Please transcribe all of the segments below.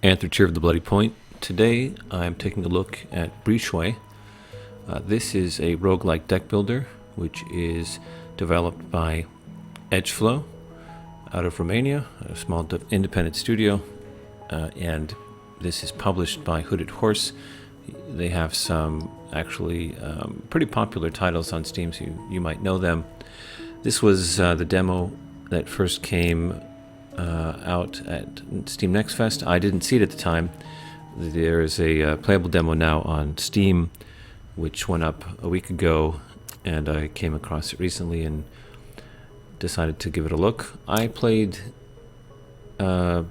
Anther Cheer of the Bloody Point. Today I'm taking a look at Breachway. This is a roguelike deck builder which is developed by Edgeflow out of Romania, a small independent studio, and this is published by Hooded Horse. They have some actually pretty popular titles on Steam, so you might know them. This was the demo that first came out at Steam Next Fest. I didn't see it at the time. There is a playable demo now on Steam, which went up a week ago, and I came across it recently and decided to give it a look. I played, deck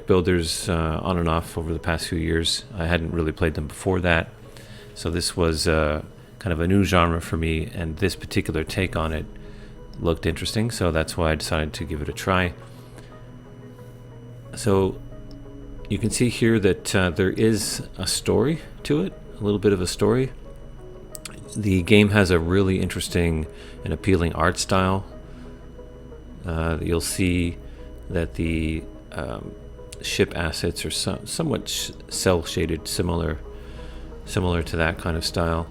builders on and off over the past few years. I hadn't really played them before that, so this was kind of a new genre for me, and this particular take on it looked interesting, so that's why I decided to give it a try. So you can see here that there is a story to it, a little bit of a story. The game has a really interesting and appealing art style. You'll see that the ship assets are somewhat cel-shaded, similar to that kind of style.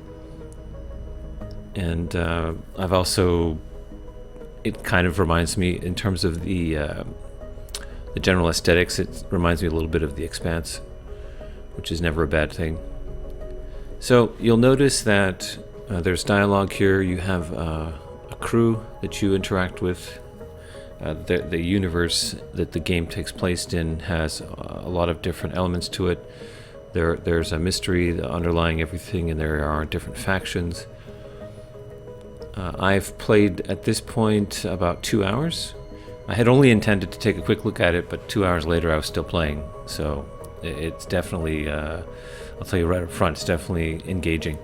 And I've also, it kind of reminds me, in terms of the general aesthetics, it reminds me a little bit of The Expanse, which is never a bad thing. So you'll notice that there's dialogue here. You have a crew that you interact with. The universe that the game takes place in has a lot of different elements to it. There's a mystery underlying everything, and there are different factions. I've played at this point about 2 hours. I had only intended to take a quick look at it, but 2 hours later I was still playing. So it's definitely, I'll tell you right up front, it's definitely engaging.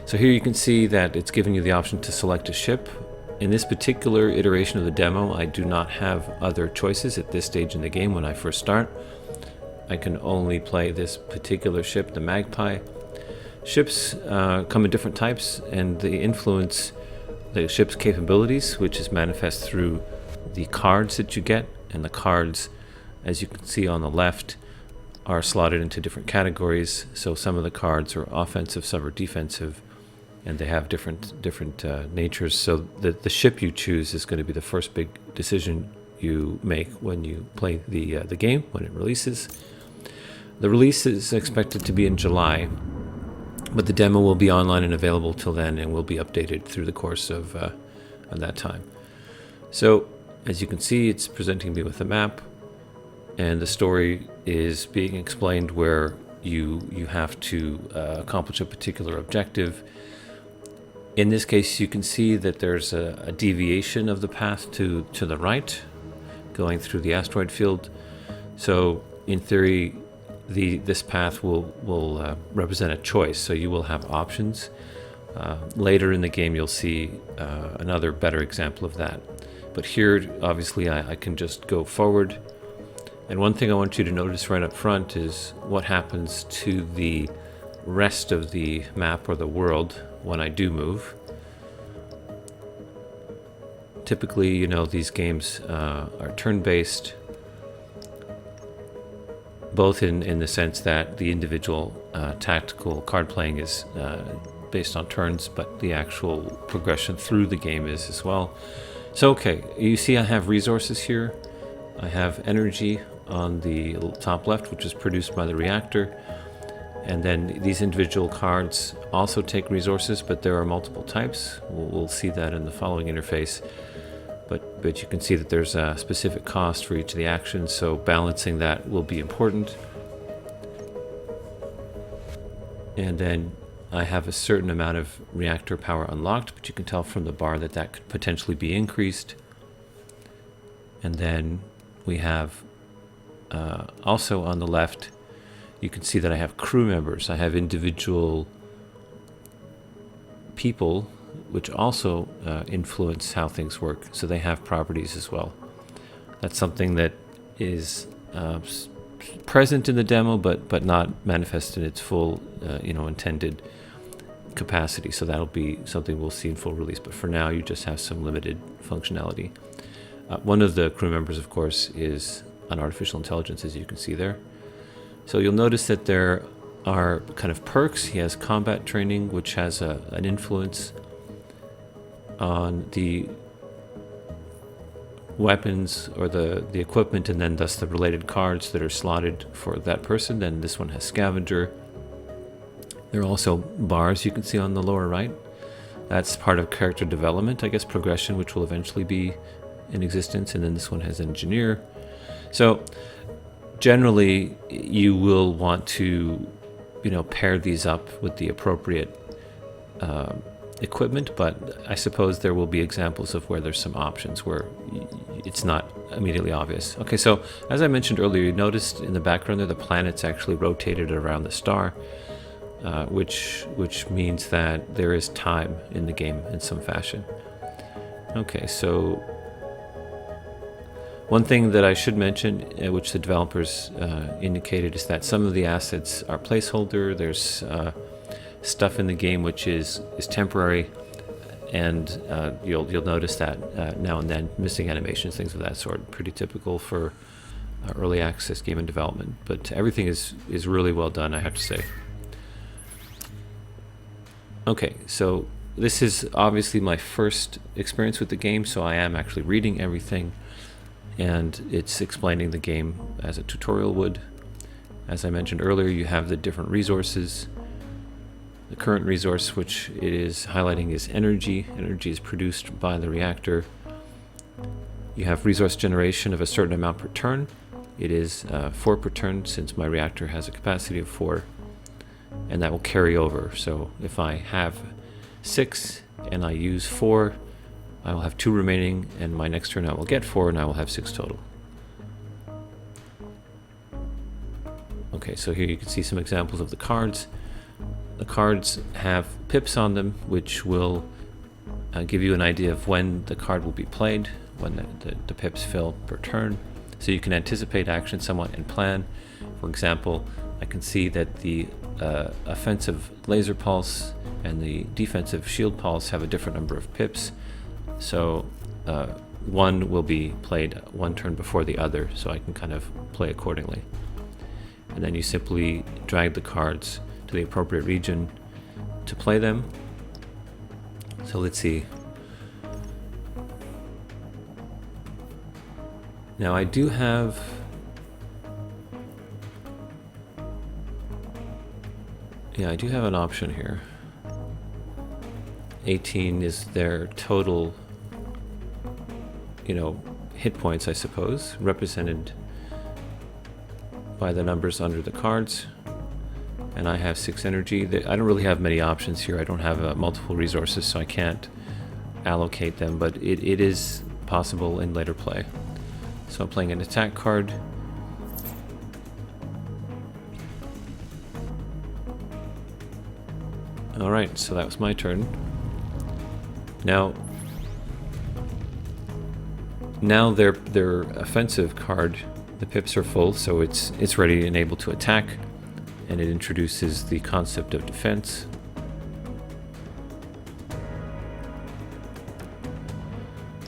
So here you can see that it's giving you the option to select a ship. In this particular iteration of the demo, I do not have other choices at this stage in the game when I first start. I can only play this particular ship, the Magpie. Ships come in different types, and they influence the ship's capabilities, which is manifest through the cards that you get. And the cards, as you can see on the left, are slotted into different categories. So some of the cards are offensive, some are defensive, and they have different natures. So the ship you choose is going to be the first big decision you make when you play the game, when it releases. The release is expected to be in July, but the demo will be online and available till then, and will be updated through the course of that time. So as you can see, it's presenting me with a map, and the story is being explained where you have to accomplish a particular objective. In this case, you can see that there's a deviation of the path to the right, going through the asteroid field. So in theory, this path will represent a choice, so you will have options. Later in the game, you'll see another better example of that. But here, obviously, I can just go forward. And one thing I want you to notice right up front is what happens to the rest of the map or the world when I do move. Typically, these games are turn-based, both in the sense that the individual tactical card playing is based on turns, but the actual progression through the game is as well. So okay, you see I have resources here. I have energy on the top left, which is produced by the reactor, and then these individual cards also take resources, but there are multiple types. We'll see that in the following interface. But you can see that there's a specific cost for each of the actions, so balancing that will be important. And then I have a certain amount of reactor power unlocked, but you can tell from the bar that could potentially be increased. And then we have also on the left, you can see that I have crew members. I have individual people which also influence how things work, so they have properties as well. That's something that is present in the demo, but not manifest in its full intended capacity. So that'll be something we'll see in full release, but for now you just have some limited functionality. One of the crew members, of course, is on artificial intelligence, as you can see there. So you'll notice that there are kind of perks. He has combat training, which has an influence on the weapons or the equipment, and then thus the related cards that are slotted for that person. Then this one has scavenger. There are also bars you can see on the lower right. That's part of character development, I guess, progression, which will eventually be in existence. And then this one has engineer. So generally you will want to, pair these up with the appropriate equipment, but I suppose there will be examples of where there's some options where it's not immediately obvious. Okay, so as I mentioned earlier, you noticed in the background there the planets actually rotated around the star, which means that there is time in the game in some fashion. Okay, so one thing that I should mention, which the developers indicated, is that some of the assets are placeholder. There's stuff in the game which is temporary, and you'll notice that now and then, missing animations, things of that sort. Pretty typical for early access game and development, but everything is really well done, I have to say. Okay, so this is obviously my first experience with the game, so I am actually reading everything, and it's explaining the game as a tutorial would. As I mentioned earlier, you have the different resources. The current resource, which it is highlighting, is energy. Energy is produced by the reactor. You have resource generation of a certain amount per turn. It is 4 per turn, since my reactor has a capacity of 4, and that will carry over. So if I have 6 and I use 4, I will have 2 remaining, and my next turn I will get 4, and I will have 6 total. Okay, so here you can see some examples of the cards. The cards have pips on them, which will give you an idea of when the card will be played, when the pips fill per turn. So you can anticipate action somewhat and plan. For example, I can see that the offensive laser pulse and the defensive shield pulse have a different number of pips. So one will be played one turn before the other, so I can kind of play accordingly. And then you simply drag the cards to the appropriate region to play them. So let's see. Now I do have an option here. 18 is their total, hit points, I suppose, represented by the numbers under the cards. And I have 6 energy. I don't really have many options here. I don't have multiple resources, so I can't allocate them, but it is possible in later play. So I'm playing an attack card. Alright, so that was my turn. Now their offensive card, the pips are full, so it's ready and able to attack, and it introduces the concept of defense.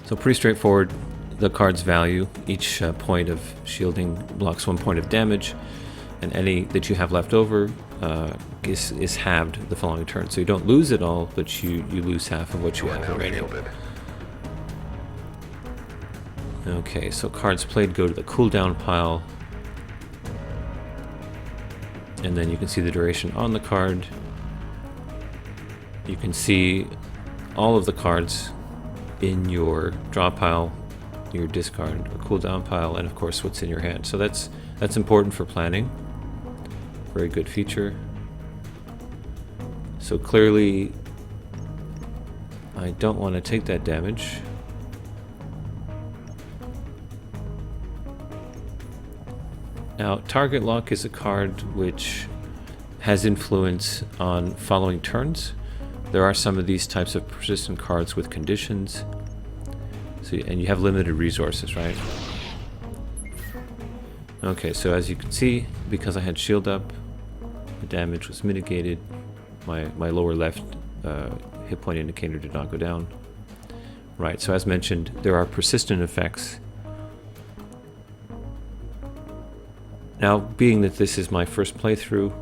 So pretty straightforward. The card's value, each point of shielding blocks 1 point of damage, and any that you have left over is halved the following turn. So you don't lose it all, but you lose half of what you have already. Okay, so cards played go to the cooldown pile, and then you can see the duration on the card. You can see all of the cards in your draw pile, your discard or cooldown pile, and of course what's in your hand. So that's important for planning. Very good feature. So clearly I don't want to take that damage. Now, Target Lock is a card which has influence on following turns. There are some of these types of persistent cards with conditions. So, and you have limited resources, right? Okay, so as you can see, because I had shield up, the damage was mitigated. My lower left hit point indicator did not go down. Right, so as mentioned, there are persistent effects Now, being that this is my first playthrough,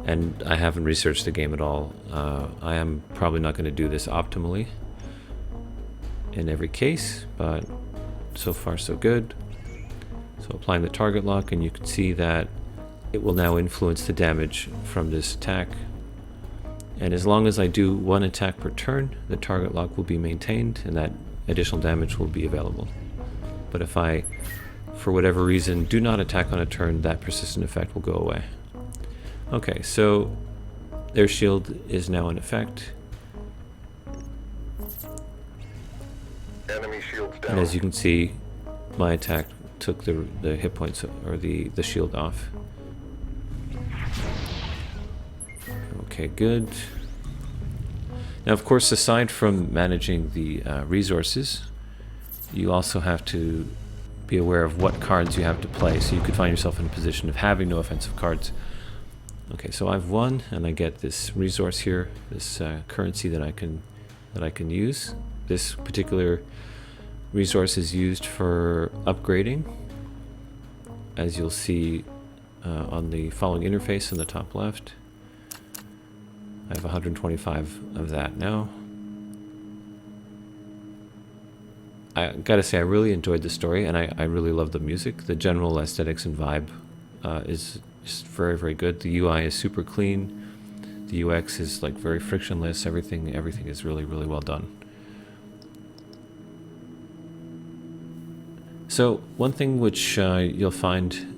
and I haven't researched the game at all, I am probably not going to do this optimally in every case, but so far so good. So applying the target lock, and you can see that it will now influence the damage from this attack. And as long as I do one attack per turn, the target lock will be maintained and that additional damage will be available. But if I, for whatever reason, do not attack on a turn, that persistent effect will go away. Okay, so their shield is now in effect. Enemy shields down. And as you can see, my attack took the hit points or the shield off. Okay, good. Now, of course, aside from managing the resources, you also have to be aware of what cards you have to play, so you could find yourself in a position of having no offensive cards. Okay, so I've won, and I get this resource here, this currency that I can use. This particular resource is used for upgrading, as you'll see on the following interface in the top left. I have 125 of that now. I gotta say, I really enjoyed the story, and I really love the music. The general aesthetics and vibe is just very, very good. The UI is super clean. The UX is like very frictionless. Everything is really, really well done. So one thing which you'll find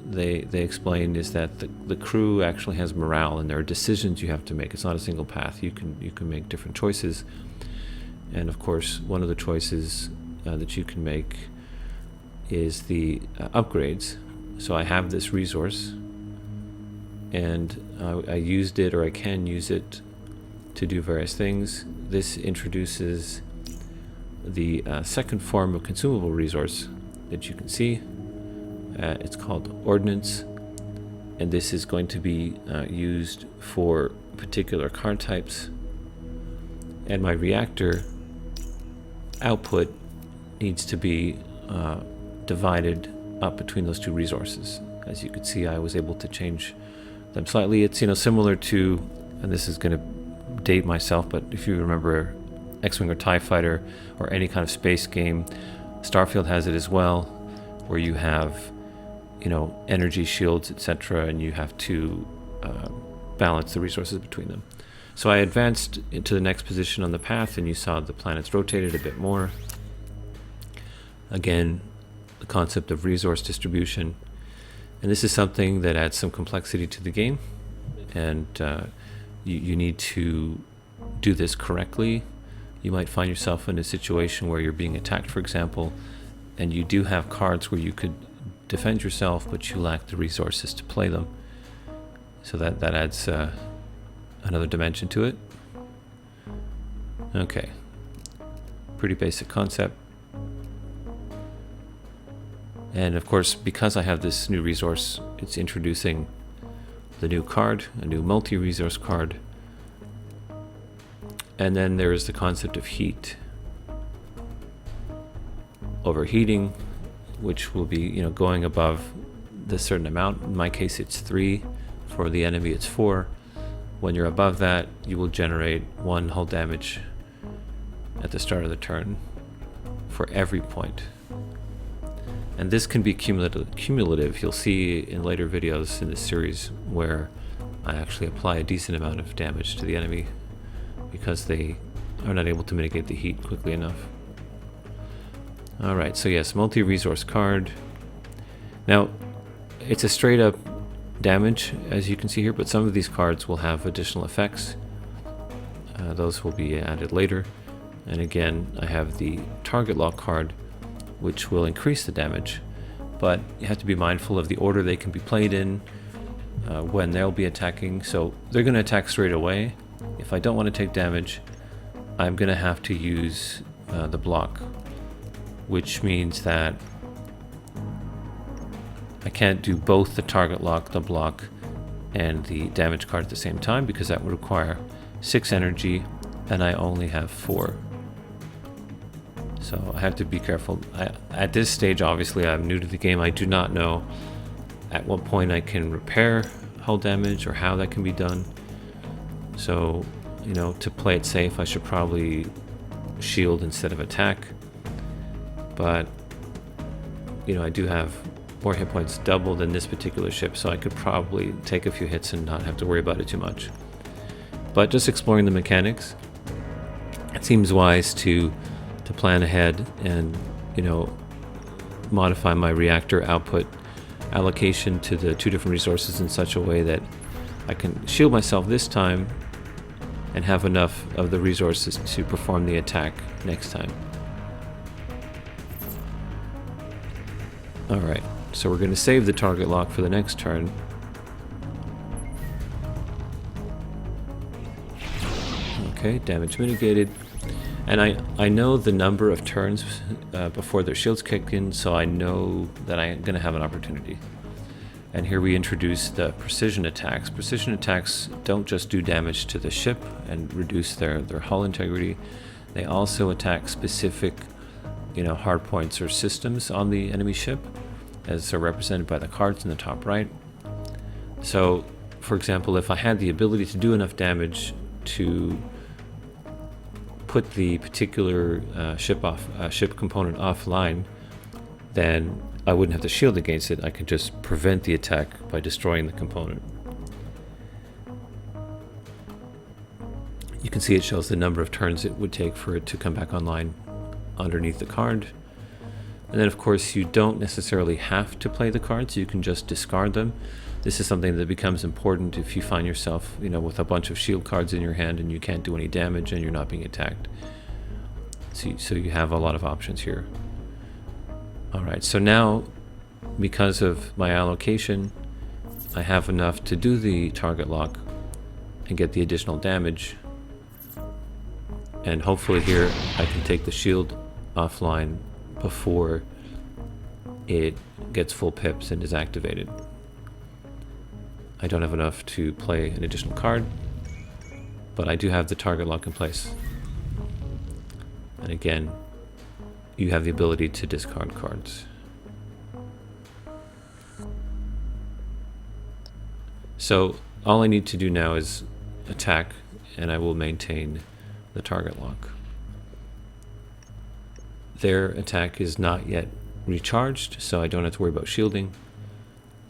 they explain is that the crew actually has morale, and there are decisions you have to make. It's not a single path. You can make different choices, and of course one of the choices that you can make is the upgrades. So I have this resource, and I used it, or I can use it, to do various things. This introduces the second form of consumable resource that you can see. It's called Ordnance, and this is going to be used for particular card types. And my reactor output needs to be divided up between those two resources. As you can see, I was able to change them slightly. It's similar to, and this is going to date myself, but if you remember X-Wing or TIE Fighter or any kind of space game, Starfield has it as well, where you have energy shields, etc., and you have to balance the resources between them. So I advanced into the next position on the path, and you saw the planets rotated a bit more. Again, the concept of resource distribution, and this is something that adds some complexity to the game, and you need to do this correctly. You might find yourself in a situation where you're being attacked, for example, and you do have cards where you could defend yourself, but you lack the resources to play them. So that adds another dimension to it. Okay, pretty basic concept. And of course, because I have this new resource, it's introducing the new card, a new multi-resource card. And then there is the concept of heat. Overheating, which will be going above the certain amount. In my case, it's 3. For the enemy, it's 4. When you're above that, you will generate 1 hull damage at the start of the turn for every point. And this can be cumulative. You'll see in later videos in this series where I actually apply a decent amount of damage to the enemy because they are not able to mitigate the heat quickly enough. Alright, so yes, multi-resource card. Now, it's a straight up damage, as you can see here, but some of these cards will have additional effects. Those will be added later. And again, I have the target lock card, which will increase the damage, but you have to be mindful of the order they can be played in, when they'll be attacking. So they're going to attack straight away. If I don't want to take damage, I'm going to have to use the block, which means that I can't do both the target lock, the block, and the damage card at the same time, because that would require 6 energy, and I only have 4. So I have to be careful. At this stage, obviously, I'm new to the game. I do not know at what point I can repair hull damage or how that can be done. So, you know, to play it safe, I should probably shield instead of attack. But, you know, I do have more hit points doubled in this particular ship, so I could probably take a few hits and not have to worry about it too much. But just exploring the mechanics, it seems wise to plan ahead and, you know, modify my reactor output allocation to the two different resources in such a way that I can shield myself this time and have enough of the resources to perform the attack next time. Alright, so we're going to save the target lock for the next turn. Okay, damage mitigated. And I know the number of turns before their shields kick in, so I know that I'm going to have an opportunity. And here we introduce the precision attacks. Precision attacks don't just do damage to the ship and reduce their hull integrity. They also attack specific, you know, hard points or systems on the enemy ship, as are represented by the cards in the top right. So, for example, if I had the ability to do enough damage to put the particular ship component offline, then I wouldn't have to shield against it. I could just prevent the attack by destroying the component. You can see it shows the number of turns it would take for it to come back online underneath the card. And then of course you don't necessarily have to play the cards, you can just discard them. This is something that becomes important if you find yourself, you know, with a bunch of shield cards in your hand and you can't do any damage and you're not being attacked. So you have a lot of options here. Alright, so now, because of my allocation, I have enough to do the target lock and get the additional damage. And hopefully here I can take the shield offline before it gets full pips and is activated. I don't have enough to play an additional card, but I do have the target lock in place. And again, you have the ability to discard cards. So all I need to do now is attack, and I will maintain the target lock. Their attack is not yet recharged, so I don't have to worry about shielding.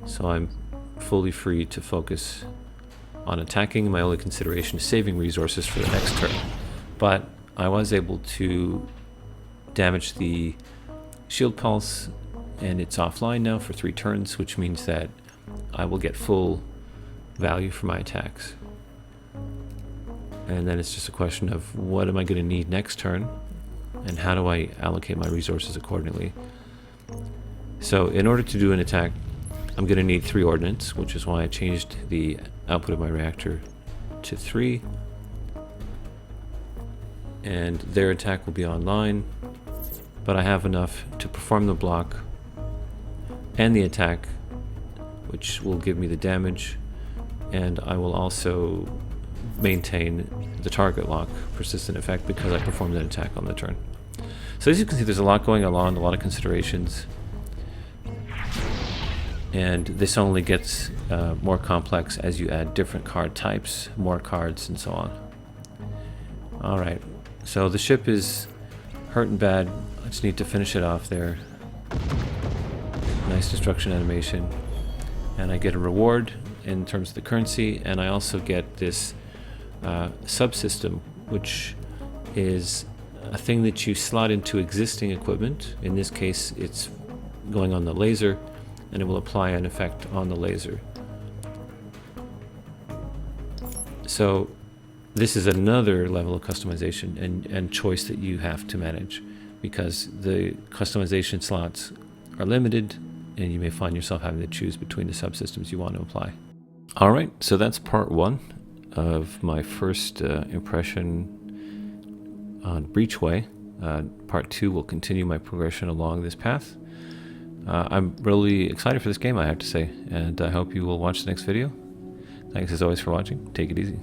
So I'm fully free to focus on attacking. My only consideration is saving resources for the next turn. But I was able to damage the shield pulse, and it's offline now for 3 turns, which means that I will get full value for my attacks. And then it's just a question of what am I going to need next turn, and how do I allocate my resources accordingly. So in order to do an attack, I'm going to need 3 ordnance, which is why I changed the output of my reactor to 3. And their attack will be online, but I have enough to perform the block and the attack, which will give me the damage, and I will also maintain the target lock persistent effect because I performed an attack on the turn. So as you can see, there's a lot going on, a lot of considerations, and this only gets more complex as you add different card types, more cards, and so on. Alright, so the ship is hurt and bad. I just need to finish it off there. Nice destruction animation. And I get a reward in terms of the currency, and I also get this subsystem, which is a thing that you slot into existing equipment. In this case, it's going on the laser, and it will apply an effect on the laser. So this is another level of customization and choice that you have to manage, because the customization slots are limited, and you may find yourself having to choose between the subsystems you want to apply. Alright, so that's part 1 of my first impression on Breachway. Part 2 will continue my progression along this path. I'm really excited for this game, I have to say, and I hope you will watch the next video. Thanks as always for watching. Take it easy.